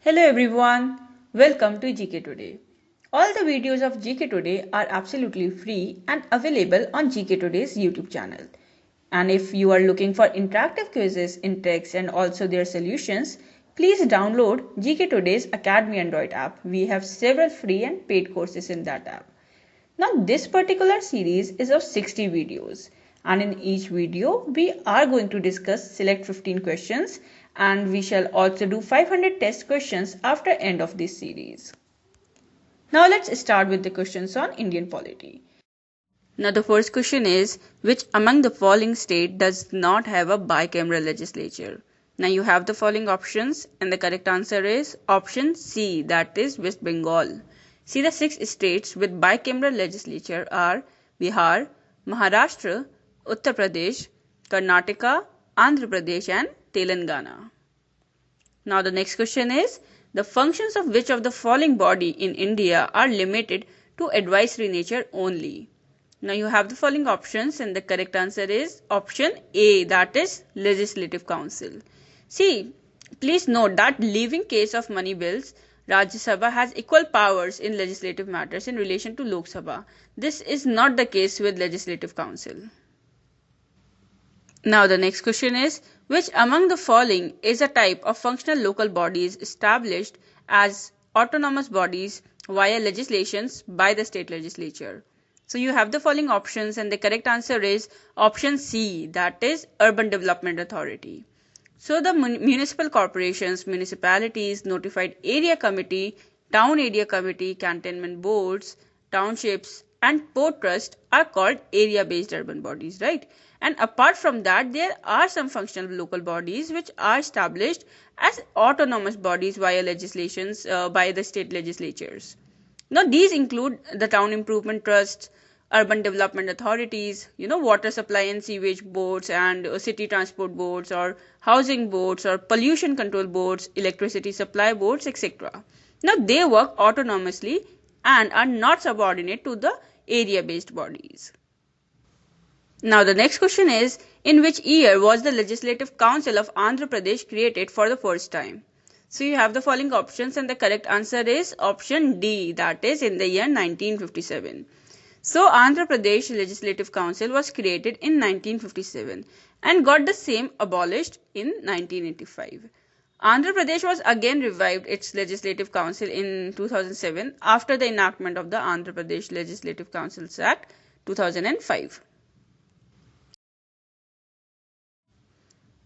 Hello everyone, welcome to GK Today. All the videos of GK Today are absolutely free and available on GK Today's YouTube channel. And if you are looking for interactive quizzes in text and also their solutions, please download GK Today's Academy Android app. We have several free and paid courses in that app. Now this particular series is of 60 videos and in each video we are going to discuss select 15 questions and we shall also do 500 test questions after end of this series. Now let's start with the questions on Indian polity. Now the first question is, which among the following state does not have a bicameral legislature? Now you have the following options and the correct answer is option C, that is West Bengal. See, the 6 states with bicameral legislature are Bihar, Maharashtra, Uttar Pradesh, Karnataka, Andhra Pradesh and Telangana. Now the next question is, the functions of which of the following body in India are limited to advisory nature only? Now you have the following options and the correct answer is option A, that is Legislative Council. See, please note that leaving case of money bills, Rajya Sabha has equal powers in legislative matters in relation to Lok Sabha. This is not the case with Legislative Council. Now the next question is, which among the following is a type of functional local bodies established as autonomous bodies via legislations by the state legislature? So you have the following options and the correct answer is option C, that is Urban Development Authority. So the municipal corporations, municipalities, notified area committee, town area committee, cantonment boards, townships and port trust are called area-based urban bodies, right? And apart from that, there are some functional local bodies which are established as autonomous bodies via legislations by the state legislatures. Now these include the town improvement trusts, urban development authorities, water supply and sewage boards and city transport boards or housing boards or pollution control boards, electricity supply boards, etc. Now they work autonomously and are not subordinate to the area-based bodies. Now the next question is, in which year was the Legislative Council of Andhra Pradesh created for the first time? So you have the following options and the correct answer is option D, that is in the year 1957. So Andhra Pradesh Legislative Council was created in 1957 and got the same abolished in 1985. Andhra Pradesh was again revived its Legislative Council in 2007 after the enactment of the Andhra Pradesh Legislative Councils Act 2005.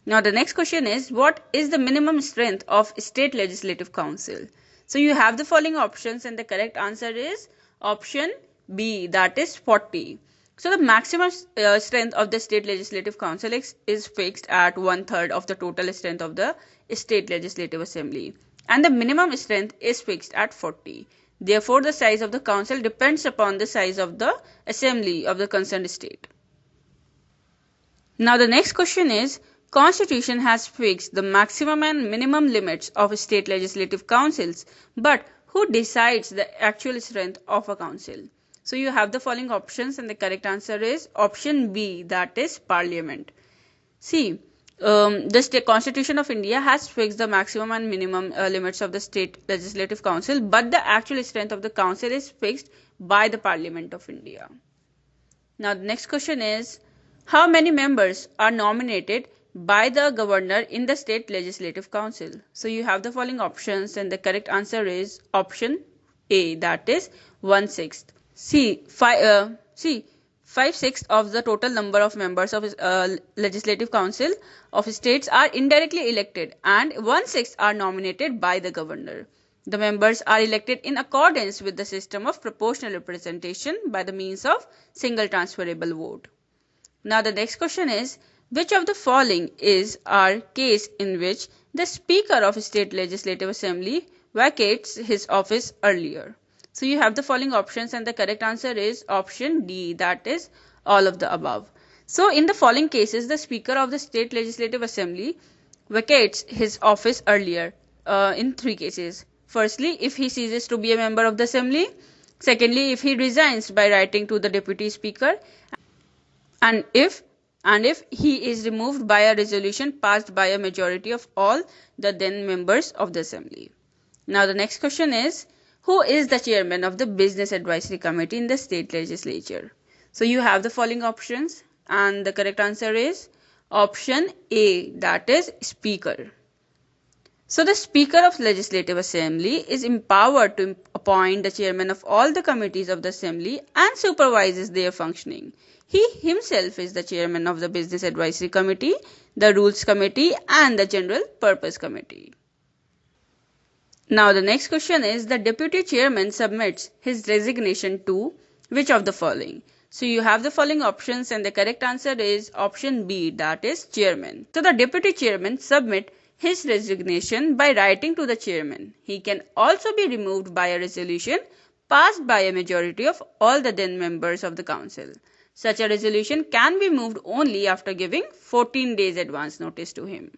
Now the next question is, what is the minimum strength of state legislative council? So you have the following options and the correct answer is option B, that is 40. So the maximum strength of the state legislative council is fixed at 1/3 of the total strength of the state legislative assembly and the minimum strength is fixed at 40. Therefore the size of the council depends upon the size of the assembly of the concerned state. Now the next question is, Constitution has fixed the maximum and minimum limits of state legislative councils, but who decides the actual strength of a council? So you have the following options and the correct answer is option B, that is Parliament. See, the Constitution of India has fixed the maximum and minimum limits of the state legislative council, but the actual strength of the council is fixed by the Parliament of India. Now the next question is, how many members are nominated by the governor in the state legislative council? So you have the following options and the correct answer is option A, that is 1/6. See, 5/6 of the total number of members of legislative council of states are indirectly elected and 1/6 are nominated by the governor. The members are elected in accordance with the system of proportional representation by the means of single transferable vote. Now the next question is, which of the following is our case in which the Speaker of State Legislative Assembly vacates his office earlier? So you have the following options and the correct answer is option D, that is all of the above. So in the following cases, the Speaker of the State Legislative Assembly vacates his office earlier in 3 cases. Firstly, if he ceases to be a member of the assembly. Secondly, if he resigns by writing to the deputy speaker. And if he is removed by a resolution passed by a majority of all the then members of the assembly. Now the next question is, who is the chairman of the Business Advisory Committee in the state legislature? So you have the following options and the correct answer is option A, that is Speaker. So the Speaker of Legislative Assembly is empowered to appoint the chairman of all the committees of the Assembly and supervises their functioning. He himself is the chairman of the Business Advisory Committee, the Rules Committee and the General Purpose Committee. Now the next question is, the deputy chairman submits his resignation to which of the following? So you have the following options and the correct answer is option B, that is chairman. So the deputy chairman submit his resignation by writing to the chairman. He can also be removed by a resolution passed by a majority of all the then members of the council. Such a resolution can be moved only after giving 14 days advance notice to him.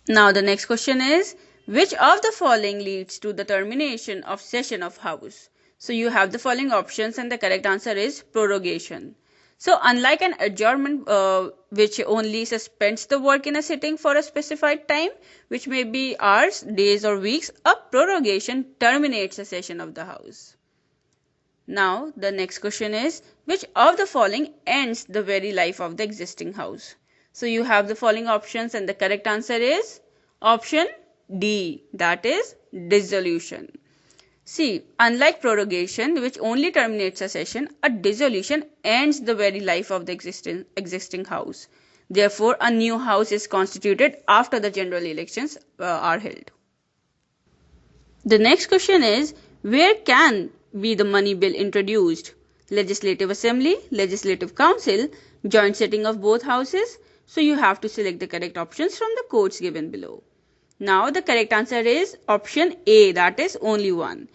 Now the next question is, which of the following leads to the termination of session of House? So you have the following options and the correct answer is prorogation. So unlike an adjournment which only suspends the work in a sitting for a specified time, which may be hours, days or weeks, a prorogation terminates a session of the House. Now the next question is, which of the following ends the very life of the existing House? So you have the following options and the correct answer is option D, that is dissolution. See, unlike prorogation, which only terminates a session, a dissolution ends the very life of the existing House. Therefore, a new House is constituted after the general elections are held. The next question is, where can be the money bill introduced? Legislative Assembly, Legislative Council, joint sitting of both houses. So you have to select the correct options from the codes given below. Now the correct answer is option A, that is only one.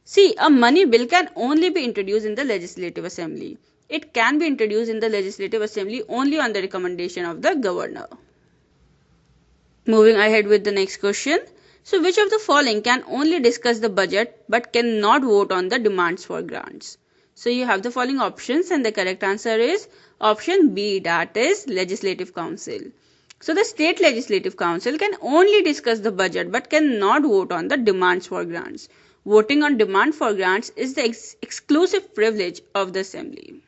See, a money bill can only be introduced in the Legislative Assembly. It can be introduced in the Legislative Assembly only on the recommendation of the governor. Moving ahead with the next question. So which of the following can only discuss the budget but cannot vote on the demands for grants? So you have the following options and the correct answer is option B, that is Legislative Council. So the State Legislative Council can only discuss the budget but cannot vote on the demands for grants. Voting on demand for grants is the exclusive privilege of the Assembly.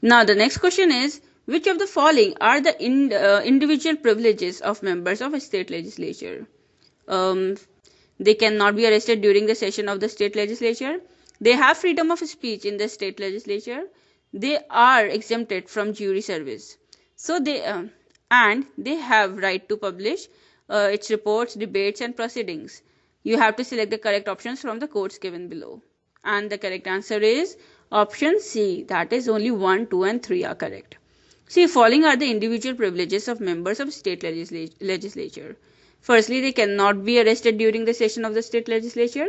Now the next question is, which of the following are the individual privileges of members of a state legislature? They cannot be arrested during the session of the state legislature. They have freedom of speech in the state legislature. They are exempted from jury service. So they have right to publish its reports, debates and proceedings. You have to select the correct options from the codes given below. And the correct answer is option C, that is only 1, 2 and 3 are correct. See, following are the individual privileges of members of state legislature. Firstly, they cannot be arrested during the session of the state legislature.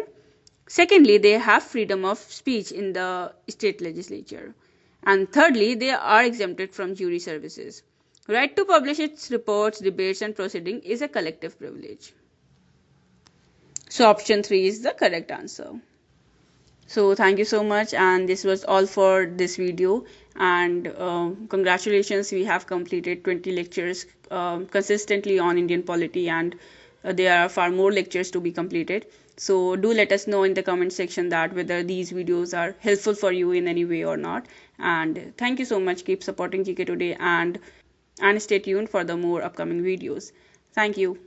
Secondly, they have freedom of speech in the state legislature. And thirdly, they are exempted from jury services. Right to publish its reports, debates and proceeding is a collective privilege. So option 3 is the correct answer. So thank you so much, and this was all for this video, and congratulations, we have completed 20 lectures consistently on Indian polity, and there are far more lectures to be completed. So do let us know in the comment section that whether these videos are helpful for you in any way or not. And thank you so much. Keep supporting GK Today and stay tuned for the more upcoming videos. Thank you.